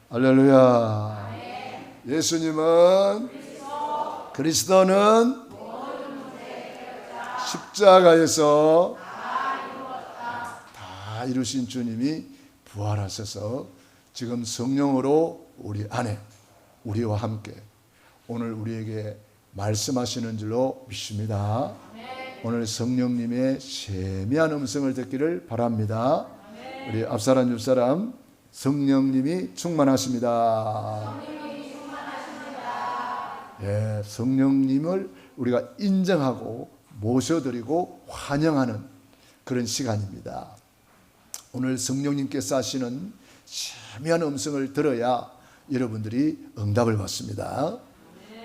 할렐루야. 예수님은 그리스도는 십자가에서 다 이루신 주님이 부활하셔서 지금 성령으로 우리 안에 우리와 함께 오늘 우리에게 말씀하시는 줄로 믿습니다. 오늘 성령님의 세미한 음성을 듣기를 바랍니다. 우리 앞사람 옆사람 성령님이 충만하십니다. 예, 성령님을 우리가 인정하고 모셔드리고 환영하는 그런 시간입니다. 오늘 성령님께서 하시는 세미한 음성을 들어야 여러분들이 응답을 받습니다.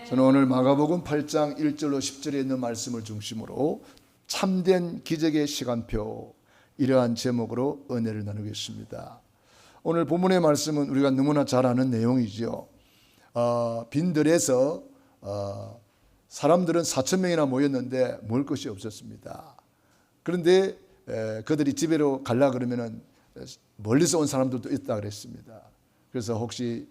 저는 오늘 마가복음 8장 1절로 10절에 있는 말씀을 중심으로 참된 기적의 시간표, 이러한 제목으로 은혜를 나누겠습니다. 오늘 본문의 말씀은 우리가 너무나 잘 아는 내용이죠. 빈들에서 사람들은 4,000명이나 모였는데 먹을 것이 없었습니다. 그런데 그들이 집에로 가려고 그러면은 멀리서 온 사람들도 있다 그랬습니다. 그래서 혹시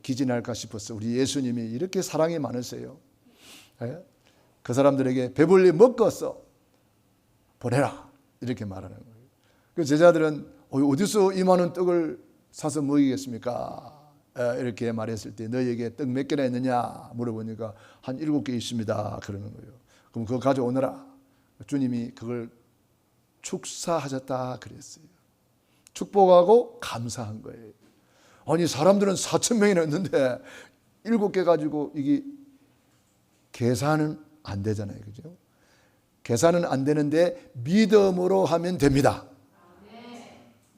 기진할까 싶어서 우리 예수님이 이렇게 사랑이 많으세요. 그 사람들에게 배불리 먹어서 보내라 이렇게 말하는 거예요. 그 제자들은 어디서 이 많은 떡을 사서 먹이겠습니까? 이렇게 말했을 때 너희에게 떡 몇 개나 있느냐 물어보니까 한 7개 있습니다 그러는 거예요. 그럼 그거 가져오너라. 주님이 그걸 축사하셨다 그랬어요. 축복하고 감사한 거예요. 아니 사람들은 4,000명이나 있는데 7개 가지고 이게 계산은 안 되잖아요. 그죠? 계산은 안 되는데 믿음으로 하면 됩니다.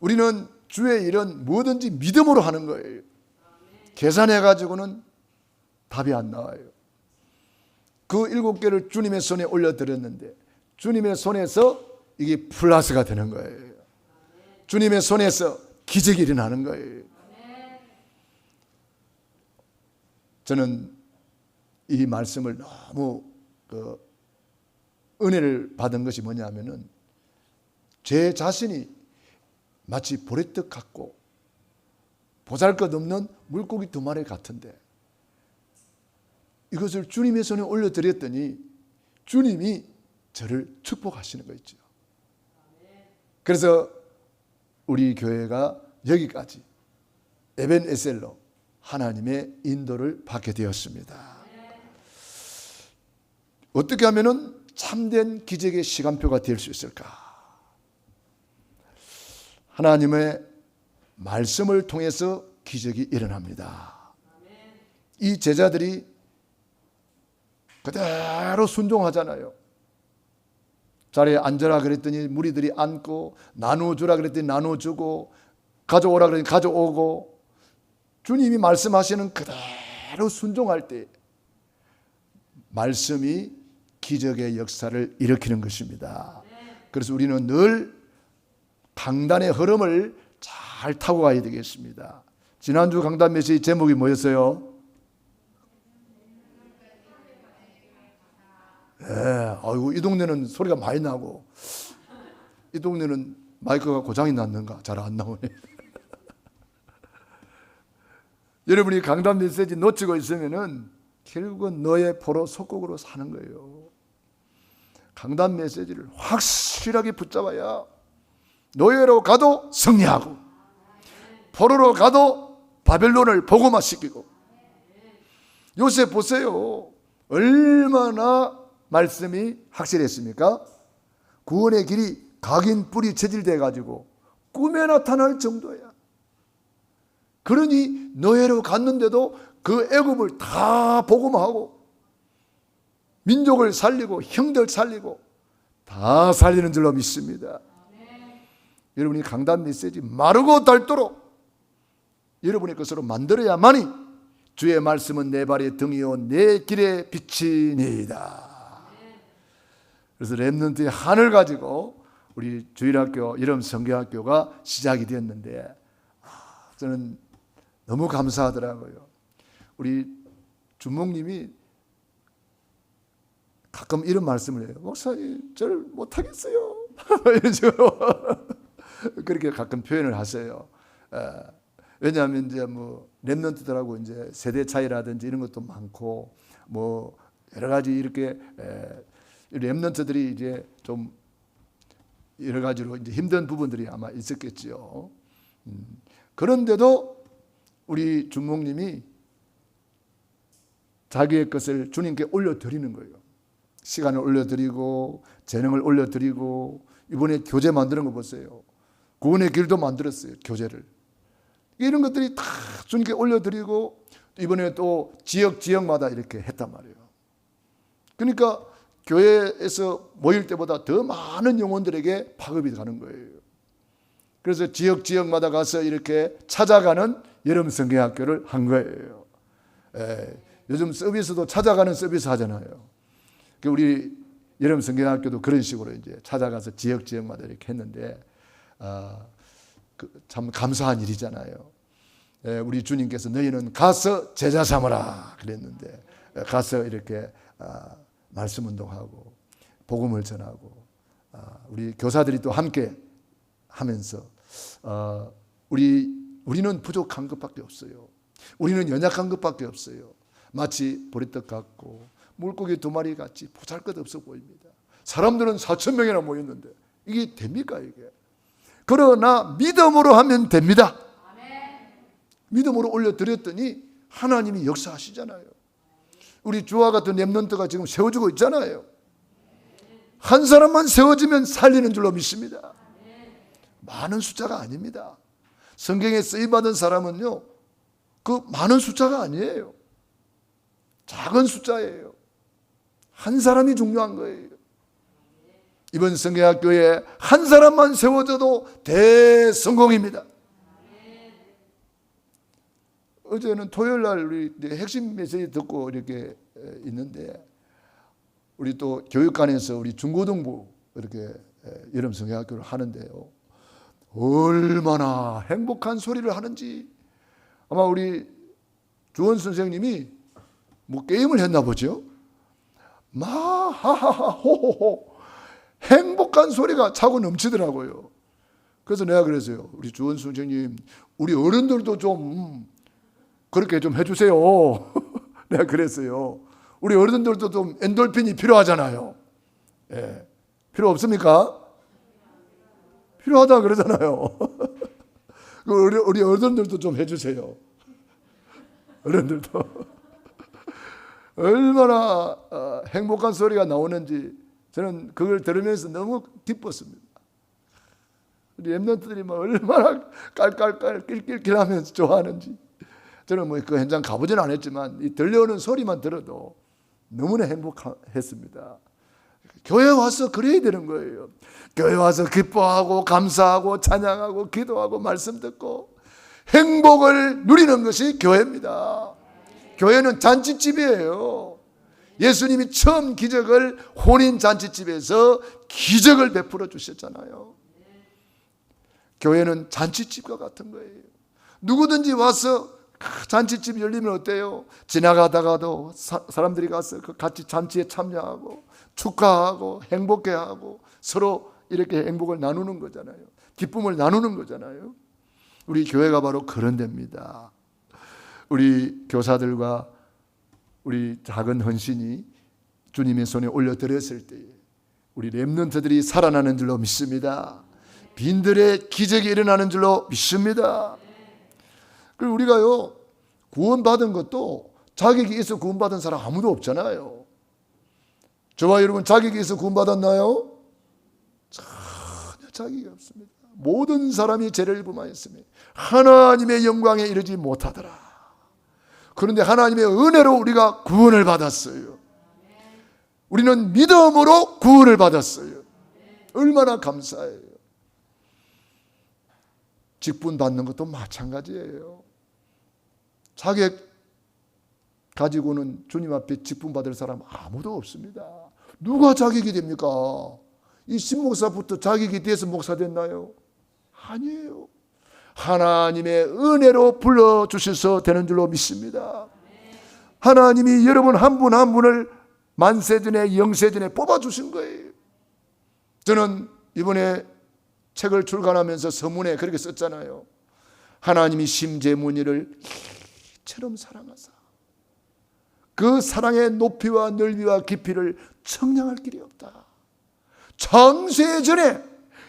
우리는 주의 일은 뭐든지 믿음으로 하는 거예요. 계산해 가지고는 답이 안 나와요. 그 7개를 주님의 손에 올려드렸는데 주님의 손에서 이게 플러스가 되는 거예요. 주님의 손에서 기적이 일어나는 거예요. 저는 이 말씀을 너무 은혜를 받은 것이 뭐냐면은 제 자신이 마치 보리떡 같고 보잘것없는 물고기 2마리 같은데 이것을 주님의 손에 올려드렸더니 주님이 저를 축복하시는 거 있죠. 그래서 우리 교회가 여기까지 에벤에셀로 하나님의 인도를 받게 되었습니다. 어떻게 하면은 참된 기적의 시간표가 될 수 있을까? 하나님의 말씀을 통해서 기적이 일어납니다. 이 제자들이 그대로 순종하잖아요. 자리에 앉으라 그랬더니 무리들이 앉고, 나누어주라 그랬더니 나누어주고, 가져오라 그랬더니 가져오고, 주님이 말씀하시는 그대로 순종할 때 말씀이 기적의 역사를 일으키는 것입니다. 그래서 우리는 늘 강단의 흐름을 잘 타고 가야 되겠습니다. 지난주 강단 메시지 제목이 뭐였어요? 아이고, 이 동네는 소리가 많이 나고 이 동네는 마이크가 고장이 났는가 잘 안 나오네. 여러분이 강단 메시지 놓치고 있으면은 결국은 너의 포로 속국으로 사는 거예요. 강단 메시지를 확실하게 붙잡아야 노예로 가도 승리하고 포로로 가도 바벨론을 복음화시키고. 요셉 보세요. 얼마나 말씀이 확실했습니까? 구원의 길이 각인 뿔이 체질돼 가지고 꿈에 나타날 정도야. 그러니 노예로 갔는데도 그 애굽을 다 복음화하고 민족을 살리고 형들 살리고 다 살리는 줄로 믿습니다. 여러분이 강단 메시지 마르고 닳도록 여러분의 것으로 만들어야만이 주의 말씀은 내 발의 등이요 내 길의 빛이니이다. 그래서 렘넌트의 한을 가지고 우리 주일학교 이름 성경학교가 시작이 되었는데 저는 너무 감사하더라고요. 우리 주목님이 가끔 이런 말씀을 해요. 목사님 저를 못하겠어요. 이런 식으로 그렇게 가끔 표현을 하세요. 왜냐하면 이제 뭐 렘넌트들하고 이제 세대 차이라든지 이런 것도 많고 뭐 여러 가지 이렇게 렘넌트들이 이제 좀 여러 가지로 이제 힘든 부분들이 아마 있었겠지요. 그런데도 우리 주목님이 자기의 것을 주님께 올려드리는 거예요. 시간을 올려드리고 재능을 올려드리고 이번에 교재 만드는 거 보세요. 구원의 길도 만들었어요. 교재를. 이런 것들이 다 주님께 올려드리고 이번에 또 지역마다 이렇게 했단 말이에요. 그러니까 교회에서 모일 때보다 더 많은 영혼들에게 파급이 가는 거예요. 그래서 지역마다 가서 이렇게 찾아가는 여름 성경학교를 한 거예요. 요즘 서비스도 찾아가는 서비스 하잖아요. 우리 여름 성경학교도 그런 식으로 이제 찾아가서 지역마다 이렇게 했는데 참 감사한 일이잖아요. 우리 주님께서 너희는 가서 제자 삼으라 그랬는데 가서 이렇게 말씀 운동하고 복음을 전하고 우리 교사들이 또 함께 하면서 우리는 부족한 것밖에 없어요. 우리는 연약한 것밖에 없어요. 마치 보리떡 같고 물고기 2마리 같이 보잘것없어 보입니다. 사람들은 4,000명이나 모였는데 이게 됩니까 이게? 그러나 믿음으로 하면 됩니다. 믿음으로 올려드렸더니 하나님이 역사하시잖아요. 우리 주와 같은 렘넌트가 지금 세워지고 있잖아요. 한 사람만 세워지면 살리는 줄로 믿습니다. 많은 숫자가 아닙니다. 성경에 쓰임받은 사람은요, 그 많은 숫자가 아니에요. 작은 숫자예요. 한 사람이 중요한 거예요. 이번 성경학교에 한 사람만 세워져도 대성공입니다. 어제는 토요일 날 우리 핵심 메시지 듣고 이렇게 있는데 우리 또 교육관에서 우리 중고등부 이렇게 여름 성경학교를 하는데요. 얼마나 행복한 소리를 하는지 아마 우리 주원 선생님이 뭐 게임을 했나 보죠. 하하하 호호호 행복한 소리가 차고 넘치더라고요. 그래서 내가 그랬어요. 우리 주원 선생님 우리 어른들도 좀 그렇게 좀 해주세요. 내가 그랬어요. 우리 어른들도 좀 엔돌핀이 필요하잖아요. 예. 필요 없습니까? 필요하다 그러잖아요. 우리 어른들도 좀 해주세요. 어른들도. 얼마나 행복한 소리가 나오는지 저는 그걸 들으면서 너무 기뻤습니다. 우리 렘넌트들이 얼마나 깔깔깔 낄낄낄 하면서 좋아하는지. 저는 뭐 그 현장 가보지는 않았지만 이 들려오는 소리만 들어도 너무나 행복했습니다. 교회 와서 그래야 되는 거예요. 교회 와서 기뻐하고 감사하고 찬양하고 기도하고 말씀 듣고 행복을 누리는 것이 교회입니다. 교회는 잔치집이에요. 예수님이 처음 기적을 혼인 잔치집에서 기적을 베풀어 주셨잖아요. 교회는 잔치집과 같은 거예요. 누구든지 와서 잔치집 열리면 어때요? 지나가다가도 사람들이 가서 같이 잔치에 참여하고 축하하고 행복해하고 서로 이렇게 행복을 나누는 거잖아요. 기쁨을 나누는 거잖아요. 우리 교회가 바로 그런 데입니다. 우리 교사들과 우리 작은 헌신이 주님의 손에 올려드렸을 때 우리 렘넌트들이 살아나는 줄로 믿습니다. 빈들의 기적이 일어나는 줄로 믿습니다. 그리고 우리가요 구원받은 것도 자격이 있어 구원받은 사람 아무도 없잖아요. 저와 여러분 자격이 있어 구원받았나요? 전혀 자격이 없습니다. 모든 사람이 죄를 범하였으며 하나님의 영광에 이르지 못하더라. 그런데 하나님의 은혜로 우리가 구원을 받았어요. 우리는 믿음으로 구원을 받았어요. 얼마나 감사해요. 직분 받는 것도 마찬가지예요. 자격 가지고는 주님 앞에 직분 받을 사람 아무도 없습니다. 누가 자격이 됩니까? 이 신목사부터 자격이 돼서 목사 됐나요? 아니에요. 하나님의 은혜로 불러주셔서 되는 줄로 믿습니다. 하나님이 여러분 한 분 한 분을 만세전에 영세전에 뽑아주신 거예요. 저는 이번에 책을 출간하면서 서문에 그렇게 썼잖아요. 하나님이 심재문이를 이처럼 사랑하사 그 사랑의 높이와 넓이와 깊이를 청량할 길이 없다. 창세 전에,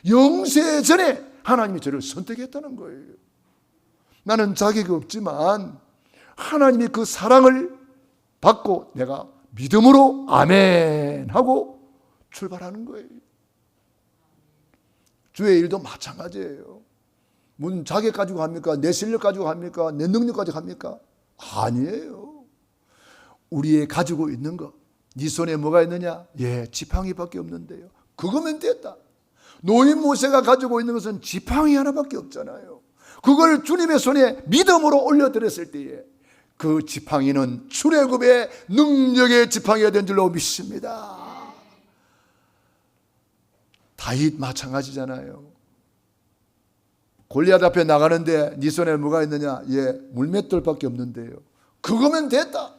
영세 전에 하나님이 저를 선택했다는 거예요. 나는 자격이 없지만 하나님이 그 사랑을 받고 내가 믿음으로 아멘 하고 출발하는 거예요. 주의 일도 마찬가지예요. 무슨 자격 가지고 합니까? 내 실력 가지고 합니까? 내 능력 가지고 합니까? 아니에요. 우리의 가지고 있는 거, 네 손에 뭐가 있느냐? 예, 지팡이밖에 없는데요. 그거면 됐다. 노인 모세가 가지고 있는 것은 지팡이 하나밖에 없잖아요. 그걸 주님의 손에 믿음으로 올려드렸을 때에 그 지팡이는 출애굽의 능력의 지팡이가 된 줄로 믿습니다. 다윗 마찬가지잖아요. 골리앗 앞에 나가는데 네 손에 뭐가 있느냐? 예, 물맷돌밖에 없는데요. 그거면 됐다.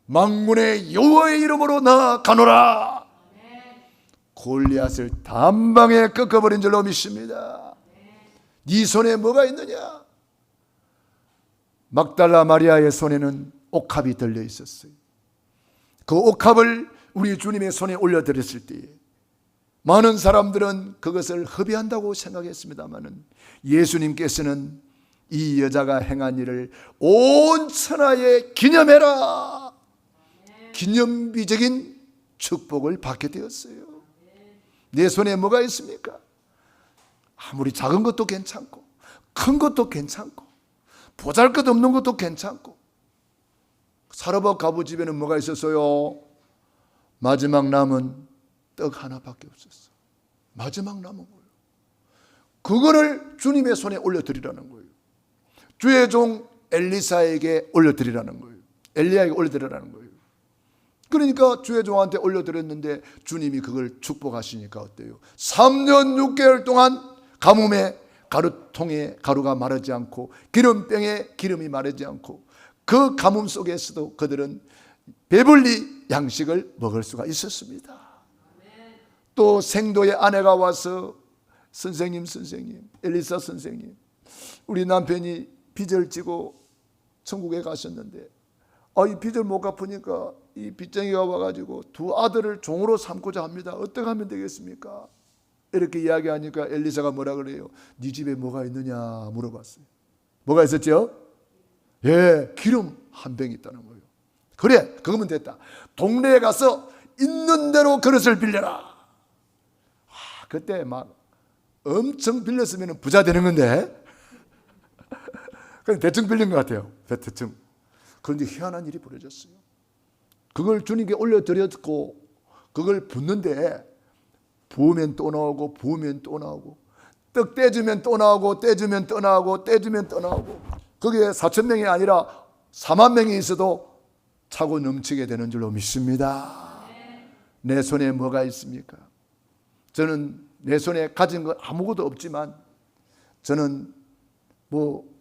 만군의 여호와의 이름으로 나아가노라. 골리앗을 단방에 꺾어버린 줄로 믿습니다. 네 손에 뭐가 있느냐? 막달라 마리아의 손에는 옥합이 들려 있었어요. 그 옥합을 우리 주님의 손에 올려드렸을 때에 많은 사람들은 그것을 허비한다고 생각했습니다마는 예수님께서는 이 여자가 행한 일을 온 천하에 기념해라. 기념비적인 축복을 받게 되었어요. 내 손에 뭐가 있습니까? 아무리 작은 것도 괜찮고 큰 것도 괜찮고 보잘것없는 것도 괜찮고. 사르밧 가부 집에는 뭐가 있었어요? 마지막 남은 떡 하나밖에 없었어. 마지막 남은 거예요. 그거를 주님의 손에 올려드리라는 거예요. 주의 종 엘리사에게 올려드리라는 거예요. 엘리야에게 올려드리라는 거예요. 그러니까 주의 종한테 올려드렸는데 주님이 그걸 축복하시니까 어때요? 3년 6개월 동안 가뭄에 가루통에 가루가 마르지 않고 기름병에 기름이 마르지 않고 그 가뭄 속에서도 그들은 배불리 양식을 먹을 수가 있었습니다. 또 생도의 아내가 와서 선생님 엘리사 선생님, 우리 남편이 빚을 지고 천국에 가셨는데 이 빚을 못 갚으니까 이 빚쟁이가 와가지고 두 아들을 종으로 삼고자 합니다. 어떻게 하면 되겠습니까? 이렇게 이야기하니까 엘리사가 뭐라 그래요? 네 집에 뭐가 있느냐 물어봤어요. 뭐가 있었죠? 예, 기름 한 병이 있다는 거예요. 그래, 그거면 됐다. 동네에 가서 있는 대로 그릇을 빌려라. 그때 막 엄청 빌렸으면 부자 되는 건데 그냥 대충 빌린 것 같아요. 대충. 그런데 희한한 일이 벌어졌어요. 그걸 주님께 올려드렸고 그걸 붓는데 부으면 또 나오고 부으면 또 나오고 떡 떼주면 또 나오고 떼주면 또 나오고 떼주면 또 나오고 거기에 4,000명이 아니라 4만 명이 있어도 차고 넘치게 되는 줄로 믿습니다. 내 손에 뭐가 있습니까? 저는 내 손에 가진 거 아무것도 없지만 저는 뭐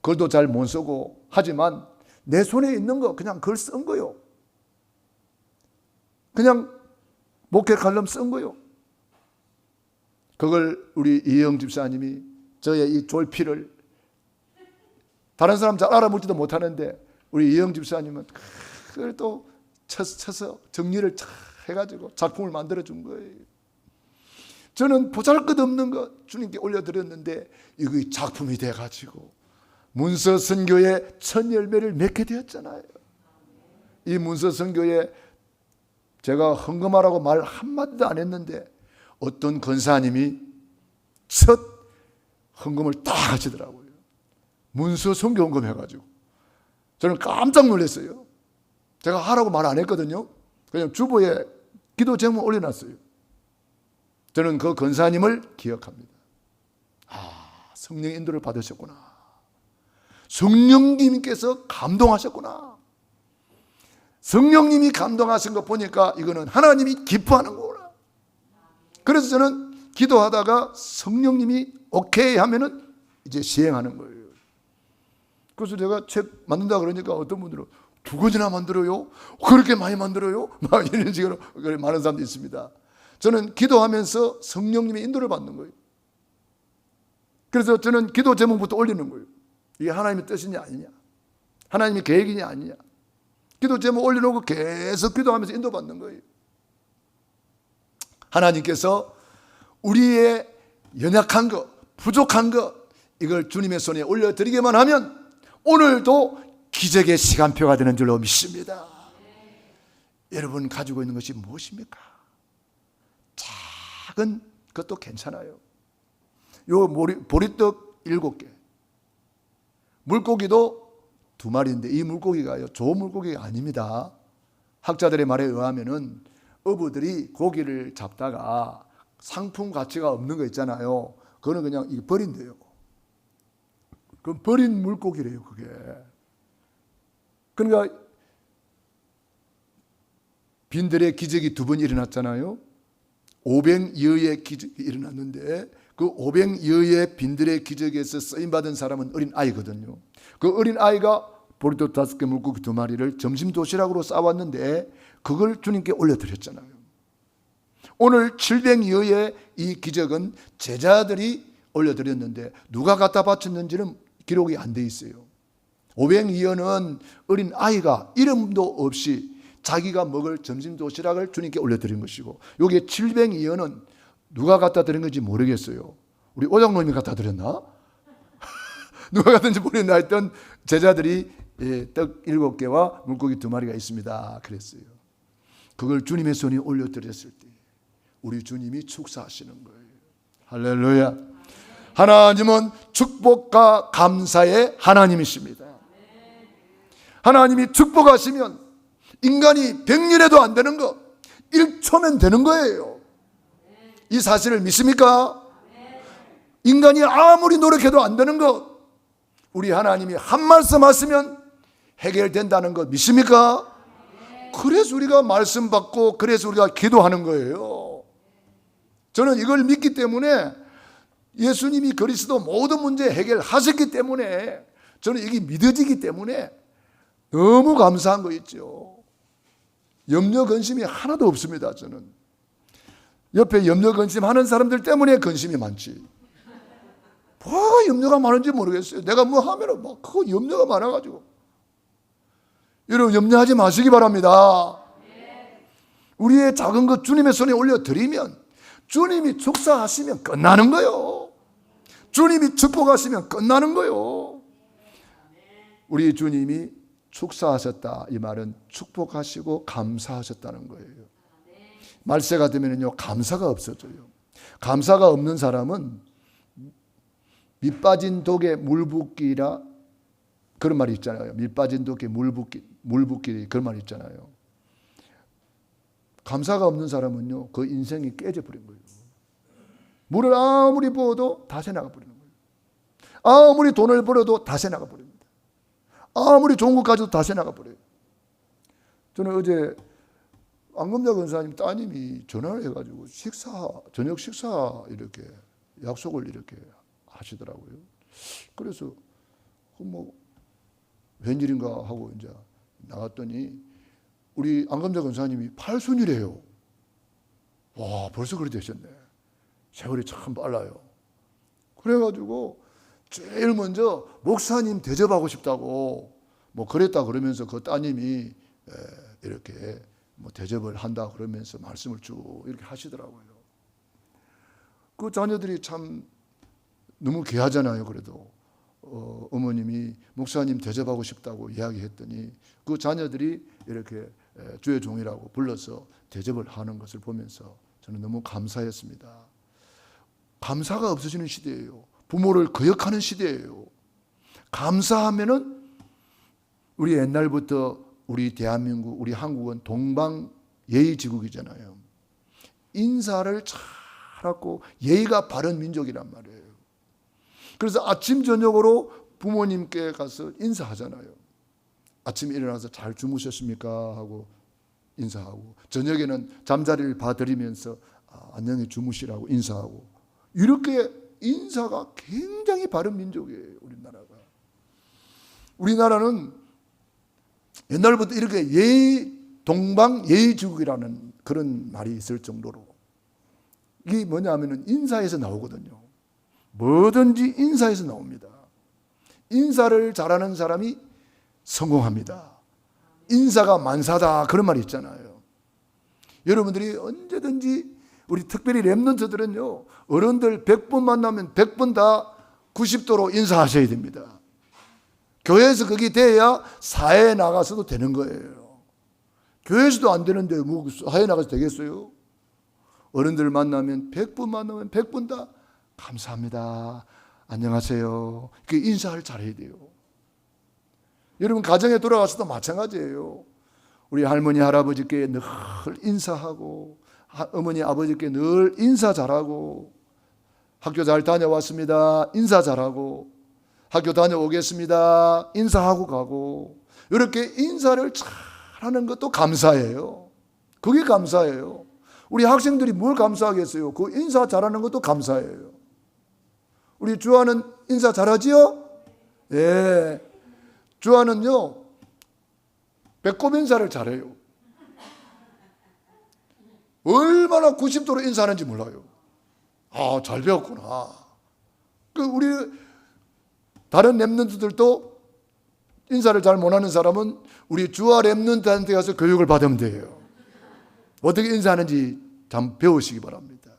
글도 잘 못 쓰고 하지만 내 손에 있는 거 그냥 글 쓴 거요. 그냥 목회 칼럼 쓴 거요. 그걸 우리 이영 집사님이 저의 이 졸피를 다른 사람 잘 알아보지도 못하는데 우리 이영 집사님은 그걸 또 쳐서 정리를 잘 해가지고 작품을 만들어준 거예요. 저는 보잘것없는 거 주님께 올려드렸는데 이거 작품이 돼가지고 문서선교의 첫 열매를 맺게 되었잖아요. 이 문서선교에 제가 헌금하라고 말 한마디도 안 했는데 어떤 권사님이 첫 헌금을 딱 하시더라고요. 문서선교 헌금 해가지고 저는 깜짝 놀랐어요. 제가 하라고 말 안 했거든요. 그냥 주보에 기도 제목 올려놨어요. 저는 그 권사님을 기억합니다. 성령 인도를 받으셨구나. 성령님께서 감동하셨구나. 성령님이 감동하신 거 보니까 이거는 하나님이 기뻐하는 거구나. 그래서 저는 기도하다가 성령님이 오케이 하면은 이제 시행하는 거예요. 그래서 제가 책 만든다 그러니까 어떤 분들은 2권이나 만들어요? 그렇게 많이 만들어요? 막 이런 식으로 많은 사람도 있습니다. 저는 기도하면서 성령님의 인도를 받는 거예요. 그래서 저는 기도 제목부터 올리는 거예요. 이게 하나님의 뜻이냐 아니냐. 하나님의 계획이냐 아니냐. 기도 제목 올려놓고 계속 기도하면서 인도받는 거예요. 하나님께서 우리의 연약한 것, 부족한 것, 이걸 주님의 손에 올려드리기만 하면 오늘도 기적의 시간표가 되는 줄로 믿습니다. 여러분 가지고 있는 것이 무엇입니까? 작은 것도 괜찮아요. 요 보리떡 7개, 물고기도 2마리인데 이 물고기가요, 좋은 물고기가 아닙니다. 학자들의 말에 의하면은 어부들이 고기를 잡다가 상품 가치가 없는 거 있잖아요. 그거는 그냥 버린대요. 그럼 버린 물고기래요, 그게. 그러니까 빈들의 기적이 2번 일어났잖아요. 오병이어의 기적이 일어났는데 그 오병이어의 빈들의 기적에서 쓰임받은 사람은 어린 아이거든요. 그 어린 아이가 보리떡 5개, 물고기 2마리를 점심 도시락으로 싸왔는데 그걸 주님께 올려드렸잖아요. 오늘 700여의 이 기적은 제자들이 올려드렸는데 누가 갖다 바쳤는지는 기록이 안 돼 있어요. 500여는 어린 아이가 이름도 없이 자기가 먹을 점심 도시락을 주님께 올려드린 것이고, 여기에 700여는 누가 갖다 드린 건지 모르겠어요. 우리 오장로님이 갖다 드렸나? 누가 갖다는지 모르겠나 했던 제자들이 떡 7개와 물고기 2마리가 있습니다 그랬어요. 그걸 주님의 손에 올려드렸을 때 우리 주님이 축사하시는 거예요. 할렐루야. 하나님은 축복과 감사의 하나님이십니다. 하나님이 축복하시면 인간이 100년에도 안 되는 거 1초면 되는 거예요. 이 사실을 믿습니까? 인간이 아무리 노력해도 안 되는 거 우리 하나님이 한 말씀 하시면 해결된다는 거 믿습니까? 그래서 우리가 말씀 받고 그래서 우리가 기도하는 거예요. 저는 이걸 믿기 때문에 예수님이 그리스도 모든 문제 해결하셨기 때문에 저는 이게 믿어지기 때문에 너무 감사한 거 있죠. 염려 근심이 하나도 없습니다. 저는 옆에 염려 근심하는 사람들 때문에 근심이 많지. 뭐가 염려가 많은지 모르겠어요. 내가 뭐 하면은 막 그거 염려가 많아가지고. 여러분 염려하지 마시기 바랍니다. 우리의 작은 것 주님의 손에 올려드리면 주님이 축사하시면 끝나는 거예요. 주님이 축복하시면 끝나는 거예요. 우리 주님이 축사하셨다 이 말은 축복하시고 감사하셨다는 거예요. 말세가 되면요 감사가 없어져요. 감사가 없는 사람은 밑 빠진 독에 물 붓기라 그런 말이 있잖아요. 밑 빠진 독에 물 붓기 그런 말이 있잖아요. 감사가 없는 사람은요 그 인생이 깨져버린 거예요. 물을 아무리 부어도 다 새나가 버리는 거예요. 아무리 돈을 벌어도 다 새나가 버립니다. 아무리 좋은 것 가져도 다 새나가 버려요. 저는 어제 안검자 권사님 따님이 전화를 해가지고 저녁 식사 이렇게 약속을 이렇게 하시더라고요. 그래서 뭐 웬일인가 하고 이제 나갔더니 우리 안검자 권사님이 팔순이래요. 와 벌써 그렇게 되셨네. 세월이 참 빨라요. 그래가지고 제일 먼저 목사님 대접하고 싶다고 뭐 그랬다 그러면서 그 따님이 이렇게 뭐 대접을 한다 그러면서 말씀을 쭉 이렇게 하시더라고요. 그 자녀들이 참 너무 귀하잖아요. 그래도 어머님이 목사님 대접하고 싶다고 이야기했더니 그 자녀들이 이렇게 주의 종이라고 불러서 대접을 하는 것을 보면서 저는 너무 감사했습니다. 감사가 없어지는 시대예요. 부모를 거역하는 시대예요. 감사하면은 우리 옛날부터 우리 대한민국, 우리 한국은 동방예의지국이잖아요. 인사를 잘하고 예의가 바른 민족이란 말이에요. 그래서 아침 저녁으로 부모님께 가서 인사하잖아요. 아침에 일어나서 잘 주무셨습니까? 하고 인사하고 저녁에는 잠자리를 봐드리면서 안녕히 주무시라고 인사하고 이렇게 인사가 굉장히 바른 민족이에요. 우리나라가. 우리나라는 옛날부터 이렇게 동방 예의지국이라는 그런 말이 있을 정도로 이게 뭐냐면은 인사에서 나오거든요. 뭐든지 인사에서 나옵니다. 인사를 잘하는 사람이 성공합니다. 인사가 만사다 그런 말이 있잖아요. 여러분들이 언제든지 우리 특별히 렘넌트들은요, 어른들 100번 만나면 100번 다 90도로 인사하셔야 됩니다. 교회에서 그게 돼야 사회에 나가서도 되는 거예요. 교회에서도 안 되는데 뭐 사회에 나가서 되겠어요? 어른들 만나면 100번 만나면 100번 다 감사합니다, 안녕하세요, 그 인사를 잘해야 돼요. 여러분 가정에 돌아가서도 마찬가지예요. 우리 할머니 할아버지께 늘 인사하고, 어머니 아버지께 늘 인사 잘하고, 학교 잘 다녀왔습니다, 인사 잘하고, 학교 다녀오겠습니다, 인사하고 가고, 이렇게 인사를 잘하는 것도 감사예요. 그게 감사예요. 우리 학생들이 뭘 감사하겠어요? 그 인사 잘하는 것도 감사예요. 우리 주아는 인사 잘하지요? 예. 주아는요, 배꼽 인사를 잘해요. 얼마나 90도로 인사하는지 몰라요. 아, 잘 배웠구나. 우리 다른 렘넌트들도 인사를 잘 못하는 사람은 우리 주아 렘넌트한테 가서 교육을 받으면 돼요. 어떻게 인사하는지 참 배우시기 바랍니다.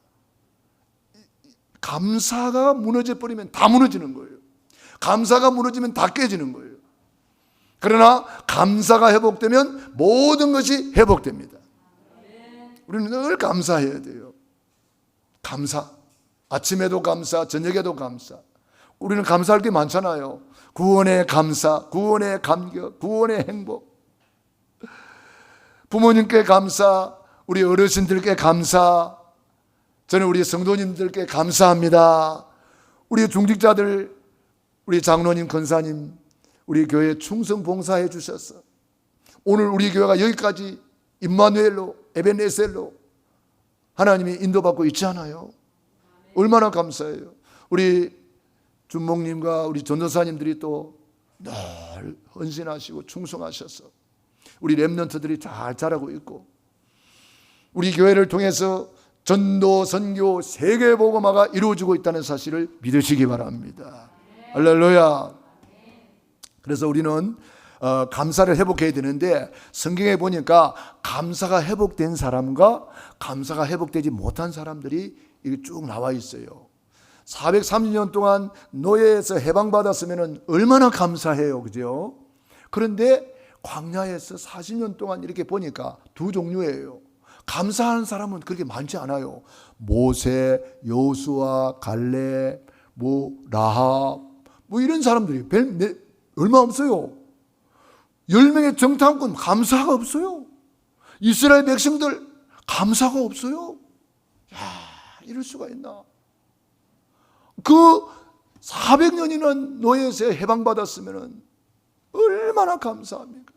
감사가 무너져 버리면 다 무너지는 거예요. 감사가 무너지면 다 깨지는 거예요. 그러나 감사가 회복되면 모든 것이 회복됩니다. 우리는 늘 감사해야 돼요. 감사. 아침에도 감사, 저녁에도 감사. 우리는 감사할 게 많잖아요. 구원의 감사, 구원의 감격, 구원의 행복. 부모님께 감사, 우리 어르신들께 감사. 저는 우리 성도님들께 감사합니다. 우리 중직자들, 우리 장로님, 권사님, 우리 교회에 충성 봉사해 주셔서 오늘 우리 교회가 여기까지 임마누엘로, 에벤에셀로 하나님이 인도받고 있지 않아요? 얼마나 감사해요. 우리 준목님과 우리 전도사님들이 또 늘 헌신하시고 충성하셔서 우리 렘넌트들이 잘 자라고 있고, 우리 교회를 통해서 전도, 선교, 세계복음화가 이루어지고 있다는 사실을 믿으시기 바랍니다. 할렐루야. 그래서 우리는 감사를 회복해야 되는데, 성경에 보니까 감사가 회복된 사람과 감사가 회복되지 못한 사람들이 이게 쭉 나와 있어요. 430년 동안 노예에서 해방받았으면 얼마나 감사해요, 그죠? 그런데 광야에서 40년 동안 이렇게 보니까 두 종류예요. 감사하는 사람은 그렇게 많지 않아요. 모세, 여호수아, 갈렙, 라합, 이런 사람들이 얼마 없어요. 10명의 정탐꾼 감사가 없어요. 이스라엘 백성들 감사가 없어요. 야, 이럴 수가 있나? 그 400년이나 노예에서 해방받았으면 얼마나 감사합니까?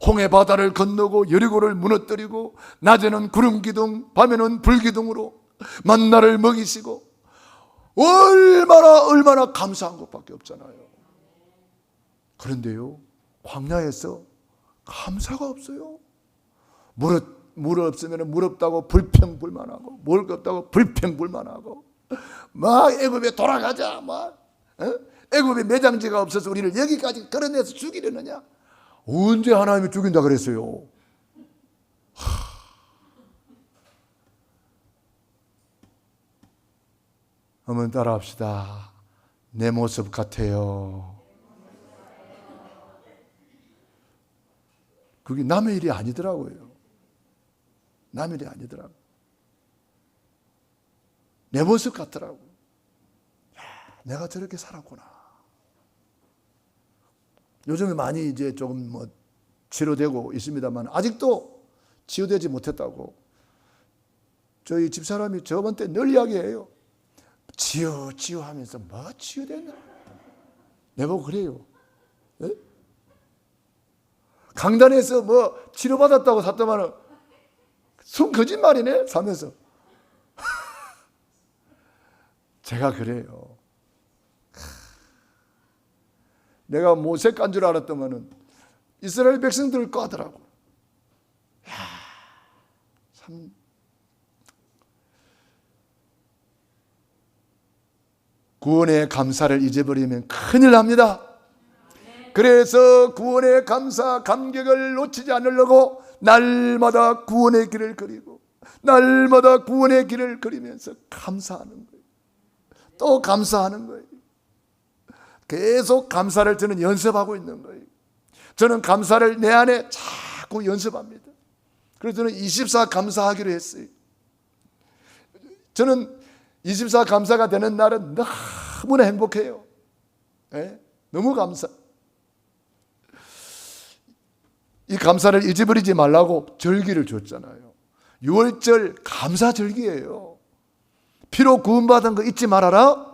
홍해 바다를 건너고 여리고를 무너뜨리고, 낮에는 구름 기둥, 밤에는 불 기둥으로 만나를 먹이시고, 얼마나 감사한 것밖에 없잖아요. 그런데요, 광야에서 감사가 없어요. 물 없으면 물 없다고 불평불만하고, 물 없다고 불평불만하고, 애굽에 돌아가자, 애굽에 매장지가 없어서 우리를 여기까지 끌어내서 죽이려느냐? 언제 하나님이 죽인다 그랬어요? 한번 따라합시다. 내 모습 같아요. 그게 남의 일이 아니더라고요. 남의 일이 아니더라고요. 내 모습 같더라고요. 야, 내가 저렇게 살았구나. 요즘에 많이 이제 조금 치료되고 있습니다만, 아직도 치유되지 못했다고 저희 집사람이 저번 때 늘 이야기해요. 치유 하면서 치유됐나? 내보고 그래요. 네? 강단에서 치료받았다고 샀더만 손 거짓말이네 사면서. 제가 그래요. 내가 모세 간 줄 알았더만은 이스라엘 백성들을 까더라고. 야, 참. 구원의 감사를 잊어버리면 큰일 납니다. 그래서 구원의 감사 감격을 놓치지 않으려고 날마다 구원의 길을 그리고 날마다 구원의 길을 그리면서 감사하는 거예요. 또 감사하는 거예요. 계속 감사를 저는 연습하고 있는 거예요. 저는 감사를 내 안에 자꾸 연습합니다. 그래서 저는 24 감사하기로 했어요. 저는 24 감사가 되는 날은 너무나 행복해요. 네? 너무 감사. 이 감사를 잊어버리지 말라고 절기를 줬잖아요. 6월절 감사절기예요. 피로 구원받은 거 잊지 말아라.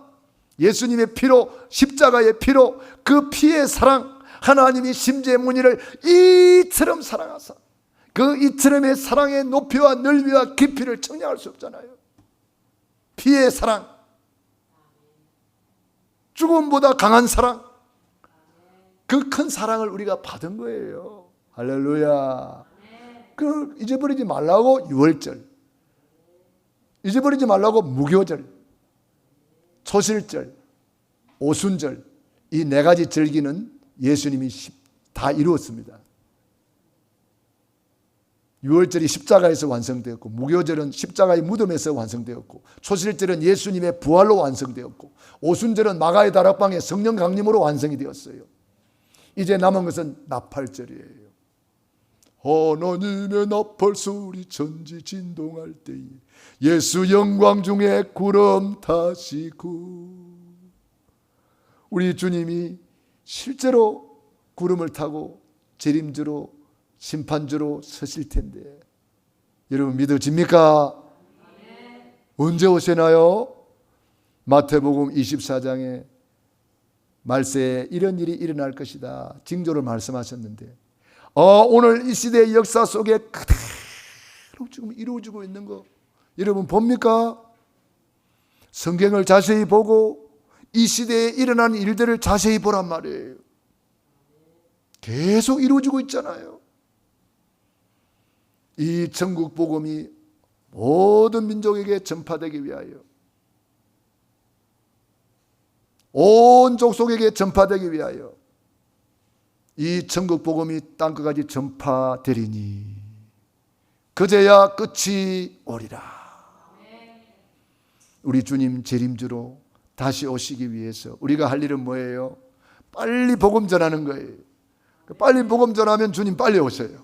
예수님의 피로, 십자가의 피로, 그 피의 사랑, 하나님이 심지의 문의를 이처럼 사랑하사 그 이처럼의 사랑의 높이와 넓이와 깊이를 청량할 수 없잖아요. 피의 사랑, 죽음보다 강한 사랑, 그 큰 사랑을 우리가 받은 거예요. 할렐루야. 그걸 잊어버리지 말라고 6월절, 잊어버리지 말라고 무교절, 초실절, 오순절, 이 네 가지 절기는 예수님이 다 이루었습니다. 6월절이 십자가에서 완성되었고, 무교절은 십자가의 무덤에서 완성되었고, 초실절은 예수님의 부활로 완성되었고, 오순절은 마가의 다락방의 성령 강림으로 완성이 되었어요. 이제 남은 것은 나팔절이에요. 하나님의 나팔 소리 천지 진동할 때에 예수 영광 중에 구름 타시고, 우리 주님이 실제로 구름을 타고 재림주로 심판주로 서실 텐데 여러분 믿어집니까? 네. 언제 오시나요? 마태복음 24장에 말세에 이런 일이 일어날 것이다 징조를 말씀하셨는데, 오늘 이 시대의 역사 속에 그대로 지금 이루어지고 있는 거 여러분 봅니까? 성경을 자세히 보고 이 시대에 일어나는 일들을 자세히 보란 말이에요. 계속 이루어지고 있잖아요. 이 천국 복음이 모든 민족에게 전파되기 위하여, 온 족속에게 전파되기 위하여 이 천국 복음이 땅끝까지 전파되리니 그제야 끝이 오리라. 우리 주님 재림주로 다시 오시기 위해서 우리가 할 일은 뭐예요? 빨리 복음 전하는 거예요. 빨리 복음 전하면 주님 빨리 오세요.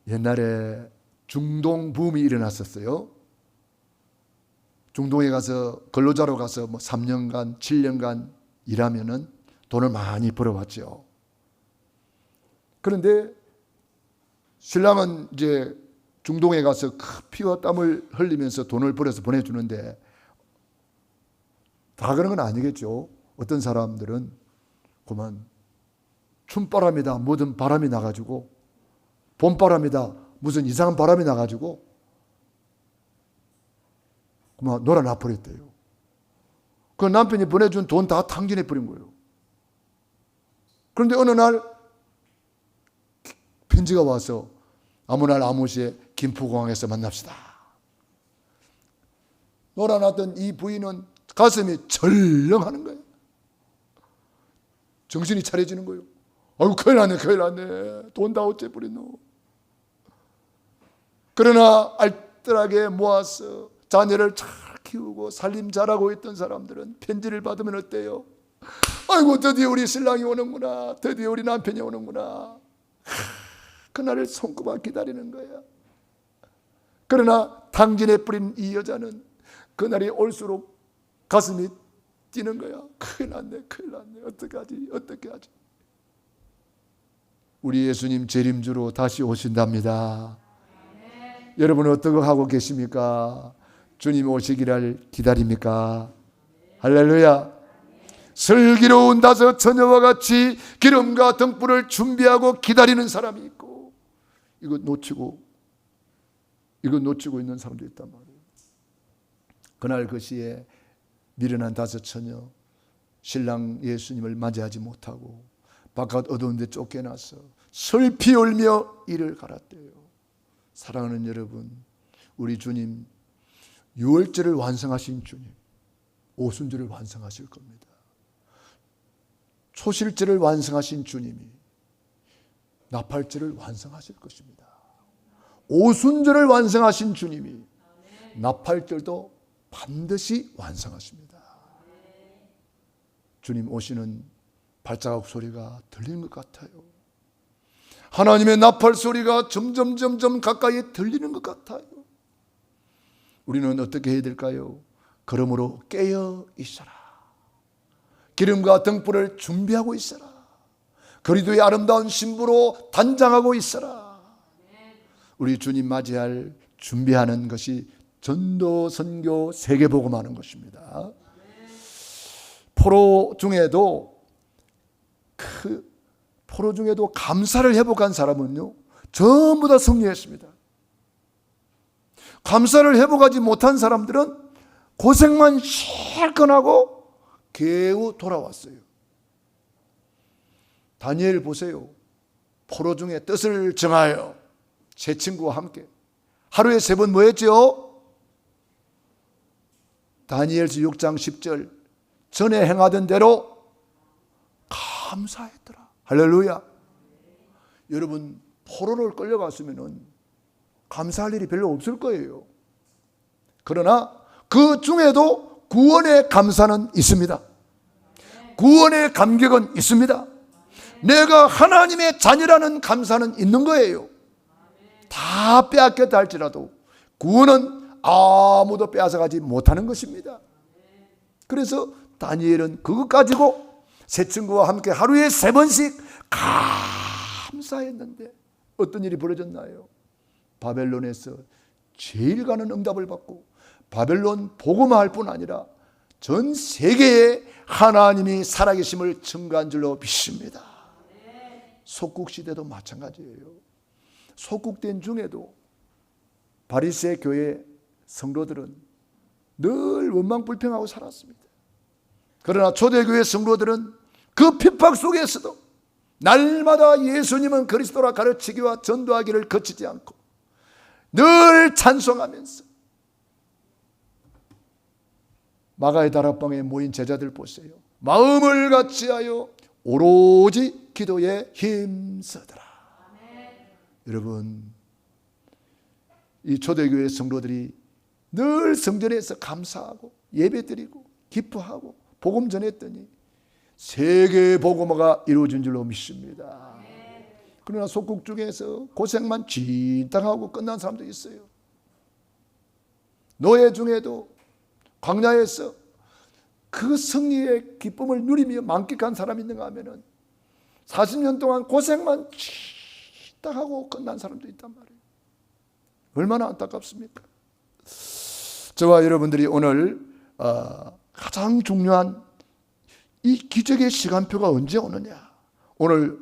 옛날에 중동 붐이 일어났었어요. 중동에 가서 근로자로 가서 3년간 7년간 일하면은 돈을 많이 벌어왔죠. 그런데 신랑은 이제 중동에 가서 피와 땀을 흘리면서 돈을 벌어서 보내주는데 다 그런 건 아니겠죠. 어떤 사람들은 그만 춤바람이다 뭐든 바람이 나가지고, 봄바람이다 무슨 이상한 바람이 나가지고 그만 놀아나 버렸대요. 그 남편이 보내준 돈 다 탕진해 버린 거예요. 그런데 어느 날 편지가 와서 아무 날 아무 시에 김포공항에서 만납시다. 놀아놨던 이 부인은 가슴이 절렁하는 거예요. 정신이 차려지는 거예요. 아이고 큰일 났네 큰일 났네. 돈 다 어째 버렸노. 그러나 알뜰하게 모아서 자녀를 잘 키우고 살림 잘하고 있던 사람들은 편지를 받으면 어때요? 아이고 드디어 우리 신랑이 오는구나. 드디어 우리 남편이 오는구나. 그날을 손꼽아 기다리는 거야. 그러나 탕진에 뿌린 이 여자는 그날이 올수록 가슴이 뛰는 거야. 큰일 났네 큰일 났네. 어떡하지 어떻게 하지. 우리 예수님 재림주로 다시 오신답니다. 여러분 어떻게 하고 계십니까? 주님 오시기를 기다립니까? 할렐루야. 슬기로운 다섯 처녀와 같이 기름과 등불을 준비하고 기다리는 사람이 있고, 이거 놓치고 있는 사람도 있단 말이에요. 그날 그 시에 미련한 다섯 처녀 신랑 예수님을 맞이하지 못하고 바깥 어두운 데 쫓겨나서 슬피 울며 이를 갈았대요. 사랑하는 여러분, 우리 주님 6월절을 완성하신 주님, 오순절을 완성하실 겁니다. 초실절을 완성하신 주님이 나팔절을 완성하실 것입니다. 오순절을 완성하신 주님이 나팔절도 반드시 완성하십니다. 주님 오시는 발자국 소리가 들리는 것 같아요. 하나님의 나팔 소리가 점점 가까이 들리는 것 같아요. 우리는 어떻게 해야 될까요? 그러므로 깨어 있어라. 기름과 등불을 준비하고 있어라. 그리스도의 아름다운 신부로 단장하고 있어라. 우리 주님 맞이할 준비하는 것이 전도, 선교, 세계복음하는 것입니다. 포로 중에도 감사를 회복한 사람은요, 전부 다 승리했습니다. 감사를 회복하지 못한 사람들은 고생만 실컷 하고 겨우 돌아왔어요. 다니엘 보세요. 포로 중에 뜻을 정하여 제 친구와 함께 하루에 3번 뭐 했죠? 다니엘서 6장 10절 전에 행하던 대로 감사했더라. 할렐루야. 여러분, 포로를 끌려갔으면 감사할 일이 별로 없을 거예요. 그러나 그 중에도 구원의 감사는 있습니다. 구원의 감격은 있습니다. 내가 하나님의 자녀라는 감사는 있는 거예요. 다 빼앗겼다 할지라도 구원은 아무도 빼앗아가지 못하는 것입니다. 그래서 다니엘은 그것 가지고 세 친구와 함께 하루에 3번씩 감사했는데 어떤 일이 벌어졌나요? 바벨론에서 제일 가는 응답을 받고 바벨론 복음화할 뿐 아니라 전 세계에 하나님이 살아계심을 증거한 줄로 믿습니다. 속국시대도 마찬가지예요. 속국된 중에도 바리새 교회 성도들은 늘 원망불평하고 살았습니다. 그러나 초대교회 성도들은 그 핍박 속에서도 날마다 예수님은 그리스도라 가르치기와 전도하기를 거치지 않고 늘 찬송하면서 마가의 다락방에 모인 제자들 보세요. 마음을 같이하여 오로지 기도에 힘쓰더라. 여러분, 이 초대교회 성도들이 늘 성전에서 감사하고 예배드리고 기뻐하고 복음 전했더니 세계 복음화가 이루어진 줄로 믿습니다. 그러나 속국 중에서 고생만 진탕하고 끝난 사람도 있어요. 노예 중에도 광야에서 그 승리의 기쁨을 누리며 만끽한 사람이 있는가 하면은 40년 동안 고생만 진탕하고 끝난 사람도 있단 말이에요. 얼마나 안타깝습니까? 저와 여러분들이 오늘 가장 중요한 이 기적의 시간표가 언제 오느냐. 오늘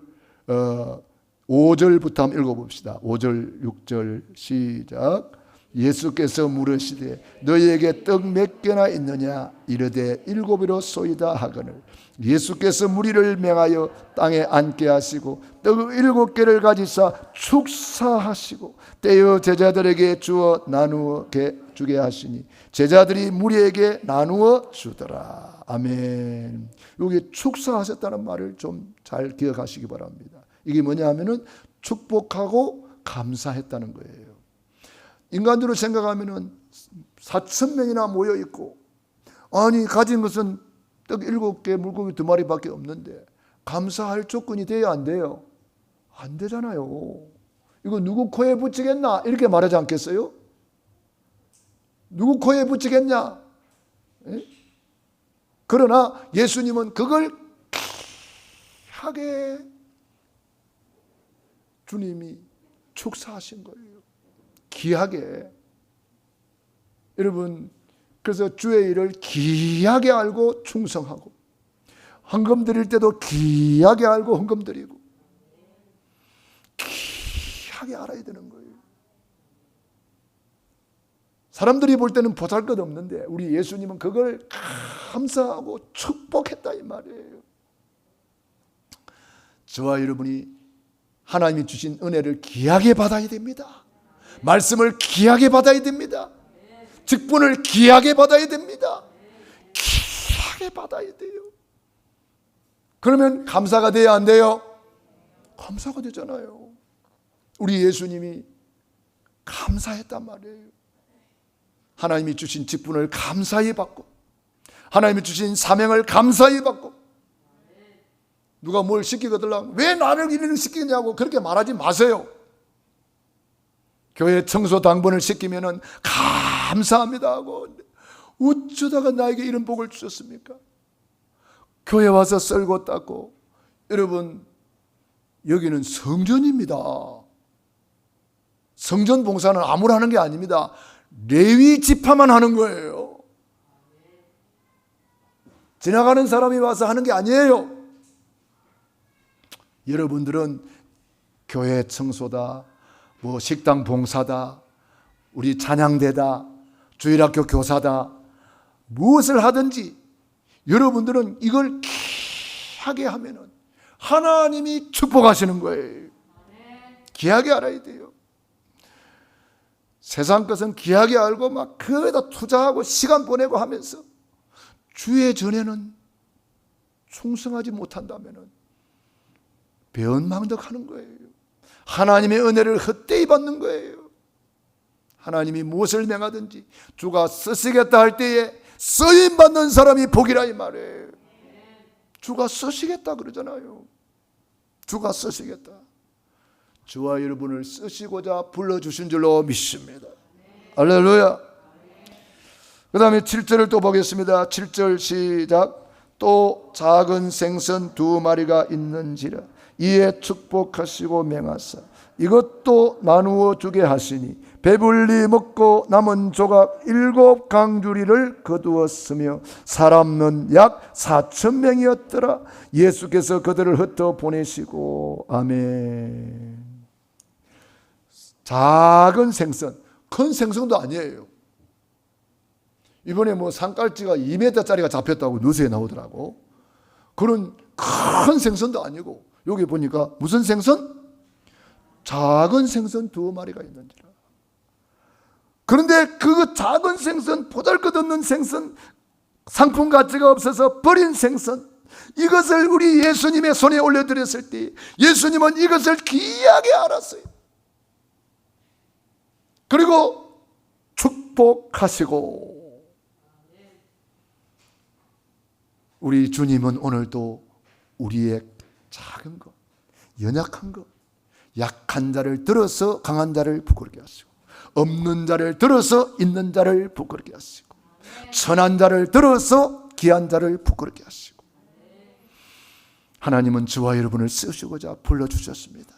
5절부터 한번 읽어봅시다. 5절 6절 시작. 예수께서 물으시되 너희에게 떡 몇 개나 있느냐 이르되 7이로소이다 하거늘 예수께서 무리를 명하여 땅에 앉게 하시고 떡 7개를 가지사 축사하시고 떼어 제자들에게 주어 나누어 주게 하시니 제자들이 무리에게 나누어 주더라. 아멘. 여기 축사하셨다는 말을 좀 잘 기억하시기 바랍니다. 이게 뭐냐 하면은 축복하고 감사했다는 거예요. 인간들로 생각하면은 4,000명이나 모여 있고 아니 가진 것은 떡 7개 물고기 2마리밖에 없는데 감사할 조건이 돼야 안 돼요? 안 되잖아요. 이거 누구 코에 붙이겠나? 이렇게 말하지 않겠어요? 누구 코에 붙이겠냐? 에? 그러나 예수님은 그걸 귀하게 주님이 축사하신 거예요. 귀하게. 여러분, 그래서 주의 일을 귀하게 알고 충성하고 헌금 드릴 때도 귀하게 알고 헌금 드리고 귀하게 알아야 되는 거예요. 사람들이 볼 때는 보잘것없는데 우리 예수님은 그걸 감사하고 축복했다 이 말이에요. 저와 여러분이 하나님이 주신 은혜를 귀하게 받아야 됩니다. 말씀을 귀하게 받아야 됩니다. 직분을 귀하게 받아야 됩니다. 그렇게 받아야 돼요. 그러면 감사가 돼야 안 돼요? 감사가 되잖아요. 우리 예수님이 감사했단 말이에요. 하나님이 주신 직분을 감사히 받고, 하나님이 주신 사명을 감사히 받고, 누가 뭘 시키거들랑 왜 나를 이리를 시키냐고 그렇게 말하지 마세요. 교회 청소 당번을 시키면은 감사합니다 하고, 어쩌다가 나에게 이런 복을 주셨습니까? 교회 와서 썰고 닦고. 여러분, 여기는 성전입니다. 성전 봉사는 아무나 하는 게 아닙니다. 레위 지파만 하는 거예요. 지나가는 사람이 와서 하는 게 아니에요. 여러분들은 교회 청소다, 뭐 식당 봉사다, 우리 찬양대다, 주일학교 교사다, 무엇을 하든지 여러분들은 이걸 귀하게 하면은 하나님이 축복하시는 거예요. 귀하게 알아야 돼요. 세상 것은 귀하게 알고 막 그거에다 투자하고 시간 보내고 하면서 주의 전에는 충성하지 못한다면은 배은망덕하는 거예요. 하나님의 은혜를 헛되이 받는 거예요. 하나님이 무엇을 명하든지 주가 쓰시겠다 할 때에 쓰임 받는 사람이 복이라 이 말이에요. 주가 쓰시겠다 그러잖아요. 주가 쓰시겠다. 주와 여러분을 쓰시고자 불러주신 줄로 믿습니다. 할렐루야. 그 다음에 7절을 또 보겠습니다. 7절 시작. 또 작은 생선 2마리가 있는지라 이에 축복하시고 맹하사 이것도 나누어 주게 하시니 배불리 먹고 남은 조각 7강주리를 거두었으며 사람은 약 4,000명이었더라. 예수께서 그들을 흩어 보내시고. 아멘. 작은 생선, 큰 생선도 아니에요. 이번에 뭐 산깔지가 2m짜리가 잡혔다고 뉴스에 나오더라고. 그런 큰 생선도 아니고 여기 보니까 무슨 생선? 작은 생선 2마리가 있는지라. 그런데 그 작은 생선, 보잘것없는 생선, 상품 가치가 없어서 버린 생선, 이것을 우리 예수님의 손에 올려드렸을 때 예수님은 이것을 귀하게 알았어요. 그리고 축복하시고. 우리 주님은 오늘도 우리의 작은 것, 연약한 것, 약한 자를 들어서 강한 자를 부끄럽게 하시고, 없는 자를 들어서 있는 자를 부끄럽게 하시고, 천한 자를 들어서 귀한 자를 부끄럽게 하시고. 하나님은 저와 여러분을 쓰시고자 불러주셨습니다.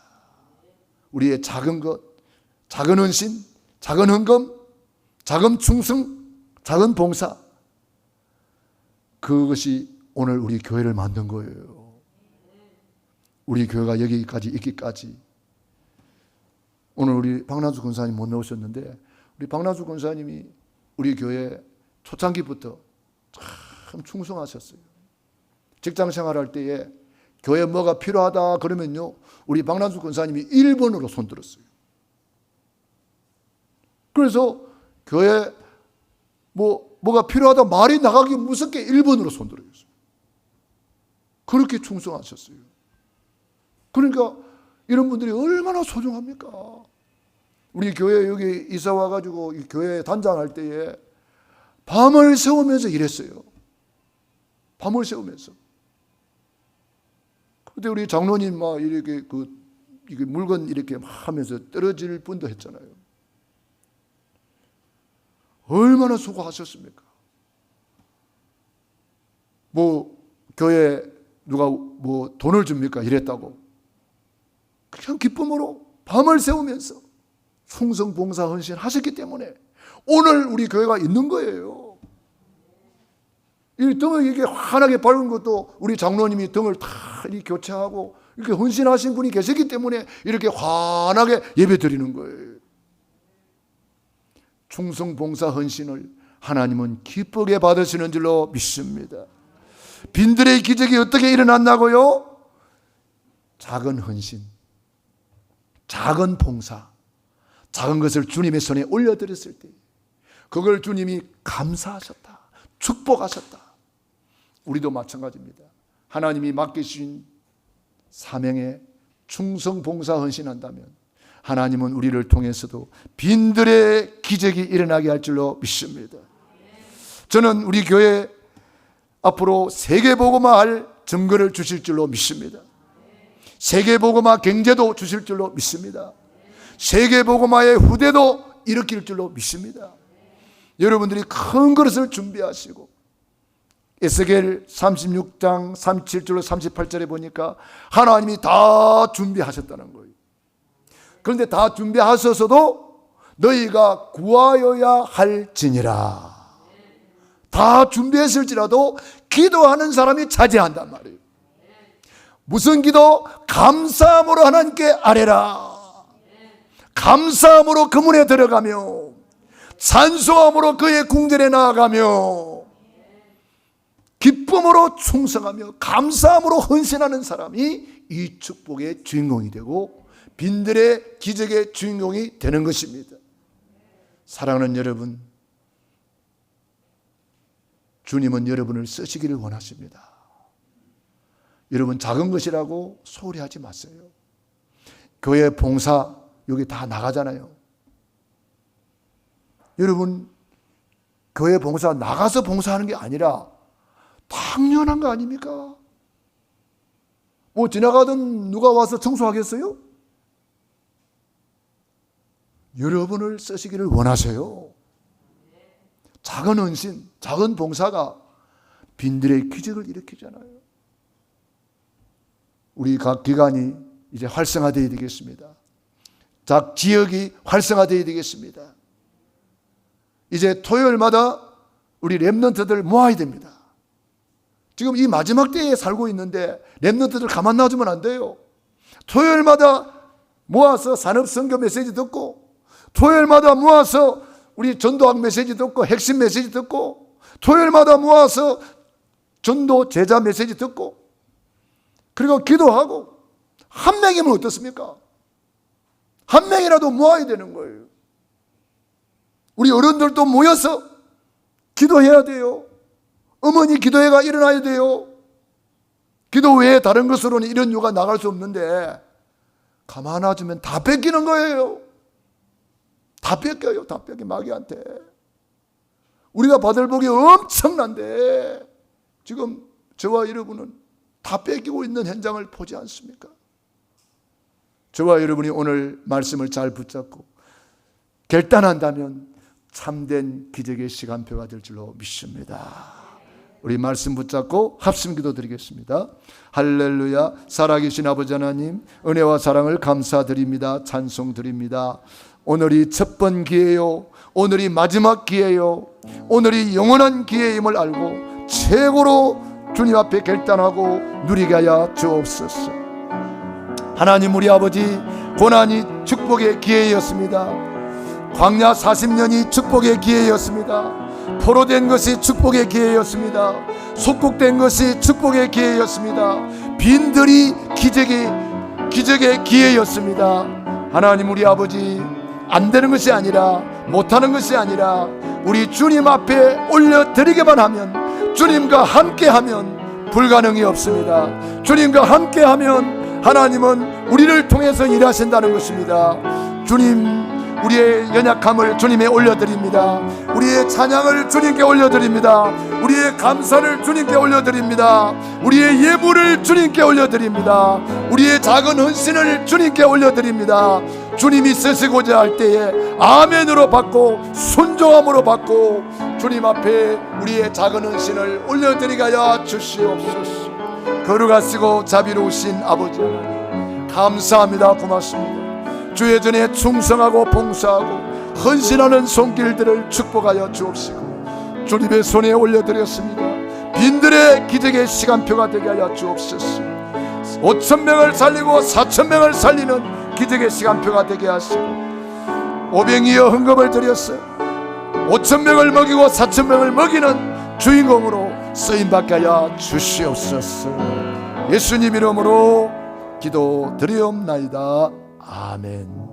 우리의 작은 것, 작은 헌신, 작은 헌금, 작은 충성, 작은 봉사, 그것이 오늘 우리 교회를 만든 거예요. 우리 교회가 여기까지 있기까지. 오늘 우리 박나주 권사님 못 나오셨는데 우리 박나주 권사님이 우리 교회 초창기부터 참 충성하셨어요. 직장 생활할 때에 교회 뭐가 필요하다 그러면요, 우리 박나주 권사님이 1번으로 손들었어요. 그래서 교회 뭐가 필요하다 말이 나가기 무섭게 1번으로 손들어요. 그렇게 충성하셨어요. 그러니까 이런 분들이 얼마나 소중합니까? 우리 교회 여기 이사 와가지고 이 교회 단장할 때에 밤을 새우면서 일했어요. 밤을 새우면서. 그때 우리 장로님 막 이렇게 이게 물건 이렇게 막 하면서 떨어질 뻔도 했잖아요. 얼마나 수고하셨습니까? 교회 누가 돈을 줍니까? 이랬다고. 그냥 기쁨으로 밤을 새우면서 충성, 봉사, 헌신 하셨기 때문에 오늘 우리 교회가 있는 거예요. 이 등을 이렇게 환하게 밝은 것도 우리 장로님이 등을 다 이렇게 교체하고 이렇게 헌신하신 분이 계시기 때문에 이렇게 환하게 예배 드리는 거예요. 충성, 봉사, 헌신을 하나님은 기쁘게 받으시는 줄로 믿습니다. 빈들의 기적이 어떻게 일어났나고요? 작은 헌신, 작은 봉사, 작은 것을 주님의 손에 올려드렸을 때 그걸 주님이 감사하셨다, 축복하셨다. 우리도 마찬가지입니다. 하나님이 맡기신 사명에 충성 봉사 헌신한다면 하나님은 우리를 통해서도 빈들의 기적이 일어나게 할 줄로 믿습니다. 저는 우리 교회 앞으로 세계복음화 할 증거를 주실 줄로 믿습니다. 세계복음화 경제도 주실 줄로 믿습니다. 세계복음화의 후대도 일으킬 줄로 믿습니다. 여러분들이 큰 그릇을 준비하시고, 에스겔 36장 37절로 38절에 보니까 하나님이 다 준비하셨다는 거예요. 그런데 다 준비하셔서도 너희가 구하여야 할지니라. 다 준비했을지라도 기도하는 사람이 차지한단 말이에요. 무슨 기도? 감사함으로 하나님께 아뢰라. 감사함으로 그 문에 들어가며 찬송함으로 그의 궁전에 나아가며 기쁨으로 충성하며 감사함으로 헌신하는 사람이 이 축복의 주인공이 되고 빈들의 기적의 주인공이 되는 것입니다. 사랑하는 여러분, 주님은 여러분을 쓰시기를 원하십니다. 여러분, 작은 것이라고 소홀히 하지 마세요. 교회 봉사 여기 다 나가잖아요. 여러분, 교회 봉사 나가서 봉사하는 게 아니라 당연한 거 아닙니까? 뭐 지나가던 누가 와서 청소하겠어요? 여러분을 쓰시기를 원하세요. 작은 헌신, 작은 봉사가 빈들의 기적을 일으키잖아요. 우리 각 기관이 이제 활성화되어야 되겠습니다. 각 지역이 활성화되어야 되겠습니다. 이제 토요일마다 우리 렘넌트들 모아야 됩니다. 지금 이 마지막 때에 살고 있는데 렘넌트들 가만 놔두면 안 돼요. 토요일마다 모아서 산업선교 메시지 듣고, 토요일마다 모아서 우리 전도학 메시지 듣고, 핵심 메시지 듣고, 토요일마다 모아서 전도 제자 메시지 듣고, 그리고 기도하고. 한 명이면 어떻습니까? 한 명이라도 모아야 되는 거예요. 우리 어른들도 모여서 기도해야 돼요. 어머니 기도회가 일어나야 돼요. 기도 외에 다른 것으로는 이런 유가 나갈 수 없는데 가만 놔두면 다 뺏기는 거예요. 다 뺏겨요. 다 뺏겨, 마귀한테. 우리가 받을 복이 엄청난데 지금 저와 여러분은 다 뺏기고 있는 현장을 보지 않습니까? 저와 여러분이 오늘 말씀을 잘 붙잡고 결단한다면 참된 기적의 시간표가 될 줄로 믿습니다. 우리 말씀 붙잡고 합심기도 드리겠습니다. 할렐루야. 살아계신 아버지 하나님, 은혜와 사랑을 감사드립니다. 찬송드립니다. 오늘이 첫 번 기회요, 오늘이 마지막 기회요, 오늘이 영원한 기회임을 알고 최고로 주님 앞에 결단하고 누리게 하여 주옵소서. 하나님, 우리 아버지, 고난이 축복의 기회였습니다. 광야 40년이 축복의 기회였습니다. 포로된 것이 축복의 기회였습니다. 속국된 것이 축복의 기회였습니다. 빈들이 기적의 기회였습니다. 하나님, 우리 아버지, 안 되는 것이 아니라, 못하는 것이 아니라 우리 주님 앞에 올려드리기만 하면, 주님과 함께하면 불가능이 없습니다. 주님과 함께하면 하나님은 우리를 통해서 일하신다는 것입니다. 주님, 우리의 연약함을 주님에 올려드립니다. 우리의 찬양을 주님께 올려드립니다. 우리의 감사를 주님께 올려드립니다. 우리의 예물을 주님께 올려드립니다. 우리의 작은 헌신을 주님께 올려드립니다. 주님이 쓰시고자 할 때에 아멘으로 받고 순종함으로 받고 주님 앞에 우리의 작은 헌신을 올려드리게 하여 주시옵소서. 거룩하시고 자비로우신 아버지 하나님, 감사합니다. 고맙습니다. 주의 전에 충성하고 봉사하고 헌신하는 손길들을 축복하여 주옵시고 주님의 손에 올려드렸습니다. 빈들의 기적의 시간표가 되게 하여 주옵소서. 5,000명을 살리고 4,000명을 살리는 기적의 시간표가 되게 하시고, 오병이어 헌금을 드렸어 5,000명을 먹이고 4,000명을 먹이는 주인공으로 쓰임받게 하여 주시옵소서. 예수님 이름으로 기도 드리옵나이다. 아멘.